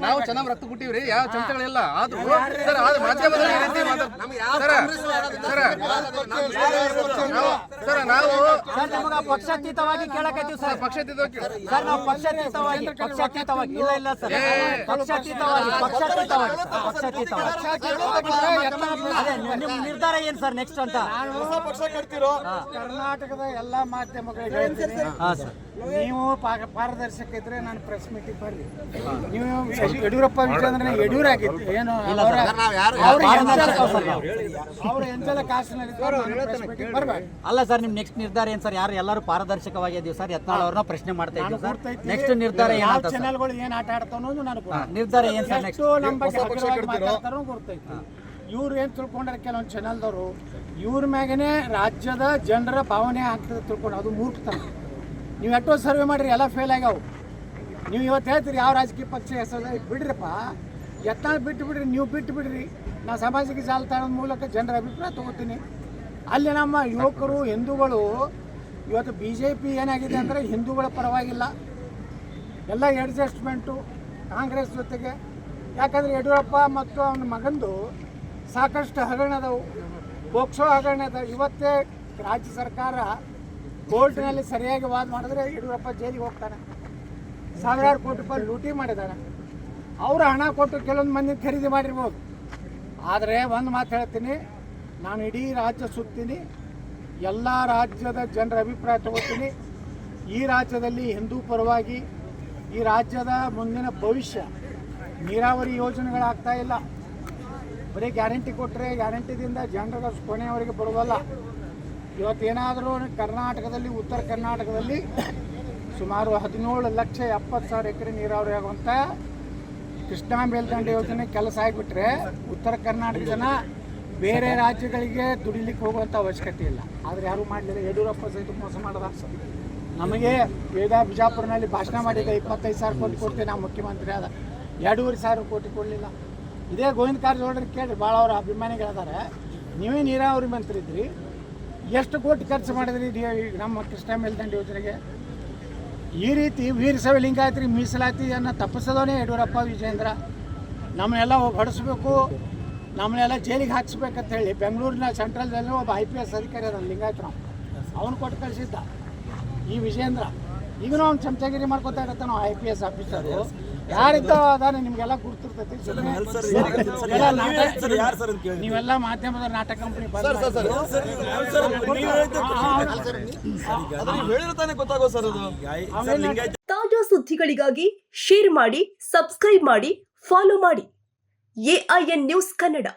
ನಾವು ಚೆನ್ನಾಗಿ ರಕ್ತ ಕೊಟ್ಟಿವ್ರಿ, ಯಾವ ಚಮಚಗಳಿಲ್ಲ. ಆದ್ರೂ ಸರ್ ಆದ್ರೆ ಮಾಧ್ಯಮದಲ್ಲಿ ಸರ್ ನಾವು ಪಕ್ಷಾತೀತವಾಗಿ ಕೇಳಕತ್ತೀವಿ ಸರ್. ಪಕ್ಷಾತೀತವಾಗಿ ಸರ್ ನಾವು ಪಕ್ಷಾತೀತವಾಗಿ ಇಲ್ಲ ಇಲ್ಲ ಸರ್, ಪಕ್ಷಾತೀತವಾಗಿ ಅದೇ ನಿಮ್ಮ ನಿರ್ಧಾರ ಏನ್ ಸರ್ ನೆಕ್ಸ್ಟ್ ಅಂತ? ಪಕ್ಷ ಕಟ್ತಿರೋ ಕರ್ನಾಟಕದ ಎಲ್ಲಾ ಮಾಧ್ಯಮಗಳಿಗೆ ನೀವು ಪಾರದರ್ಶಕ ಇದ್ರೆ ನಾನು ಪ್ರೆಸ್ ಮೀಟಿಂಗ್ ಬರ್ರಿ. ನೀವು ಯಡಿಯೂರಪ್ಪ ವಿಜಯೇಂದ್ರ ಯಡಿಯೂರಾಗಿತ್ತು ಏನು ಅವ್ರ ಎಂತೆಲ್ಲ ಕಾಸಿನಲ್ಲಿ ಬರ್ಬೇಡಿ. ಅಲ್ಲ ಸರ್ ನಿಮ್ ನೆಕ್ಸ್ಟ್ ನಿರ್ಧಾರ ಏನ್ ಸರ್? ಯಾರು ಎಲ್ಲರೂ ಪಾರದರ್ಶಕವಾಗಿದ್ದೀವಿ ಸರ್, ಯತ್ನಾಳ್ ಅವ್ರನ್ನ ಪ್ರಶ್ನೆ ಮಾಡ್ತಾ ಇದ್ದೀವಿ ಸರ್. ನೆಕ್ಸ್ಟ್ ನಿರ್ಧಾರ ಏನಂತ? ಚಾನೆಲ್ಗಳು ಏನ್ ಆಟ ಆಡ್ತಾವ ಅನ್ನೋದು ನನಗೆ ನಿರ್ಧಾರ ಏನ್ ಸರ್ ನೆಕ್ಸ್ಟ್? ನಮ್ಮ ಬಗ್ಗೆ ಮಾತಾಡ್ತಾರೋ ಗೊತ್ತೈತಿ. ಇವ್ರು ಏನ್ ತಿಳ್ಕೊಂಡ್ರೆ ಕೆಲವೊಂದು ಚಾನೆಲ್ದವರು ಇವ್ರ ಮ್ಯಾಗೇನೆ ರಾಜ್ಯದ ಜನರ ಭಾವನೆ ಆಗ್ತದೆ ತಿಳ್ಕೊಂಡು, ಅದು ಮೂರ್ಖತನ. ನೀವು ಎಷ್ಟೋ ಸರ್ವೆ ಮಾಡಿರಿ, ಎಲ್ಲ ಫೇಲ್ ಆಗ್ಯಾವು. ನೀವು ಇವತ್ತು ಹೇಳ್ತೀರಿ ಯಾವ ರಾಜಕೀಯ ಪಕ್ಷ ಹೆಸರು ಬಿಡ್ರಿಪ್ಪ, ಯತ್ನಾಳ್ ಬಿಟ್ಟು ಬಿಡ್ರಿ, ನೀವು ಬಿಟ್ಟು ಬಿಡ್ರಿ. ನಾ ಸಾಮಾಜಿಕ ಜಾಲತಾಣದ ಮೂಲಕ ಜನರ ಅಭಿಪ್ರಾಯ ತಗೋತೀನಿ. ಅಲ್ಲಿ ನಮ್ಮ ಯುವಕರು ಹಿಂದೂಗಳು ಇವತ್ತು BJP ಏನಾಗಿದೆ ಅಂದರೆ ಹಿಂದೂಗಳ ಪರವಾಗಿಲ್ಲ, ಎಲ್ಲ ಅಡ್ಜಸ್ಟ್ಮೆಂಟು ಕಾಂಗ್ರೆಸ್ ಜೊತೆಗೆ. ಯಾಕಂದರೆ ಯಡಿಯೂರಪ್ಪ ಮತ್ತು ಅವನ ಮಗಂದು ಸಾಕಷ್ಟು ಹಗರಣದವು, ಪೋಕ್ಸೋ ಹಗರಣದ. ಇವತ್ತೇ ರಾಜ್ಯ ಸರ್ಕಾರ ಕೋರ್ಟ್ನಲ್ಲಿ ಸರಿಯಾಗಿ ವಾದ ಮಾಡಿದ್ರೆ ಯಡಿಯೂರಪ್ಪ ಜೈಲಿಗೆ ಹೋಗ್ತಾನೆ. ಸಾವಿರಾರು ಕೋಟಿ ರೂಪಾಯಿ ಲೂಟಿ ಮಾಡಿದ್ದಾನೆ. ಅವರು ಹಣ ಕೊಟ್ಟು ಕೆಲವೊಂದು ಮಂದಿ ಖರೀದಿ ಮಾಡಿರ್ಬೋದು. ಆದರೆ ಒಂದು ಮಾತು ಹೇಳ್ತೀನಿ, ನಾನು ಇಡೀ ರಾಜ್ಯ ಸುತ್ತೀನಿ, ಎಲ್ಲ ರಾಜ್ಯದ ಜನರ ಅಭಿಪ್ರಾಯ ತಗೋತೀನಿ. ಈ ರಾಜ್ಯದಲ್ಲಿ ಹಿಂದೂ ಪರವಾಗಿ, ಈ ರಾಜ್ಯದ ಮುಂದಿನ ಭವಿಷ್ಯ, ನೀರಾವರಿ ಯೋಜನೆಗಳಾಗ್ತಾ ಇಲ್ಲ. ಬರೀ ಗ್ಯಾರಂಟಿ ಕೊಟ್ಟರೆ ಗ್ಯಾರಂಟಿದಿಂದ ಜನರ ಕೊನೆಯವರೆಗೆ ಬರೋದಲ್ಲ. ಇವತ್ತೇನಾದರೂ ಕರ್ನಾಟಕದಲ್ಲಿ, ಉತ್ತರ ಕರ್ನಾಟಕದಲ್ಲಿ ಸುಮಾರು 17,70,000 ಎಕರೆ ನೀರಾವರಿ ಆಗುವಂಥ ಕೃಷ್ಣಾ ಮೇಲ್ದಂಡೆ ಯೋಜನೆ ಕೆಲಸ ಆಗಿಬಿಟ್ರೆ ಉತ್ತರ ಕರ್ನಾಟಕ ಜನ ಬೇರೆ ರಾಜ್ಯಗಳಿಗೆ ದುಡಿಲಿಕ್ಕೆ ಹೋಗುವಂಥ ಅವಶ್ಯಕತೆ ಇಲ್ಲ. ಆದರೆ ಯಾರೂ ಮಾಡಲಿಲ್ಲ. ಯಡಿಯೂರಪ್ಪ ಸಹಿತ ಮೋಸ ಮಾಡಿದ. ನಮಗೆ ಬಿಜಾಪುರನಲ್ಲಿ ಭಾಷಣ ಮಾಡಿದ್ದೆ, 25,000 ಕೋಟಿ ಕೊಡ್ತೀವಿ ನಾವು ಮುಖ್ಯಮಂತ್ರಿ ಆದ, 2,500 ಕೋಟಿ ಕೊಡಲಿಲ್ಲ. ಇದೇ ಗೋವಿಂದ ಕಾರಜೋಳರಿಗೆ ಕೇಳಿ, ಭಾಳ ಅವರ ಅಭಿಮಾನಿಗಳಿದ್ದಾರೆ. ನೀವೇ ನೀರಾವರಿ ಮಂತ್ರಿ ಇದ್ರಿ, ಎಷ್ಟು ಕೋಟಿ ಖರ್ಚು ಮಾಡಿದ್ರಿ ನಮ್ಮ ಕೃಷ್ಣಾ ಮೇಲ್ದಂಡೆ ಯೋಜನೆಗೆ? ಈ ರೀತಿ ವೀರಶೈವ ಲಿಂಗಾಯತರಿಗೆ ಮೀಸಲಾತಿಯನ್ನು ತಪ್ಪಿಸೋದೇ ಯಡಿಯೂರಪ್ಪ ವಿಜಯೇಂದ್ರ. ನಮ್ಮನ್ನೆಲ್ಲ ಹೊಡೆಸ್ಬೇಕು, ನಮ್ಮನ್ನೆಲ್ಲ ಜೈಲಿಗೆ ಹಾಕಿಸ್ಬೇಕಂತ ಹೇಳಿ ಬೆಂಗಳೂರಿನ ಸೆಂಟ್ರಲ್ದಲ್ಲಿ ಒಬ್ಬ IPS ಅಧಿಕಾರಿ ಅದ ಲಿಂಗಾಯತರು, ಅವನು ಕೊಟ್ಟು ಕಳಿಸಿದ್ದ ಈ ವಿಜಯೇಂದ್ರ. ಈಗಲೂ ಅವ್ನು ಚಮಚಗಿರಿ ಮಾಡ್ಕೊತಾ ಇರತ್ತಾನ IPS ಆಫೀಸರು. ಯಾರಿದ್ದಾವ ಅದಾನೆ ನಿಮ್ಗೆಲ್ಲ ಗುರ್ತಿರ್ತೈತಿ. ನೀವೆಲ್ಲ ಮಾಧ್ಯಮದ ನಾಟಕ ಕಂಪನಿ ತಾಜಾ ಸುದ್ದಿಗಳಿಗಾಗಿ ಶೇರ್ ಮಾಡಿ, ಸಬ್ಸ್ಕ್ರೈಬ್ ಮಾಡಿ, ಫಾಲೋ ಮಾಡಿ. AIN ನ್ಯೂಸ್ ಕನ್ನಡ,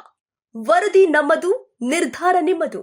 ವರದಿ ನಮ್ಮದು, ನಿರ್ಧಾರ ನಿಮ್ಮದು.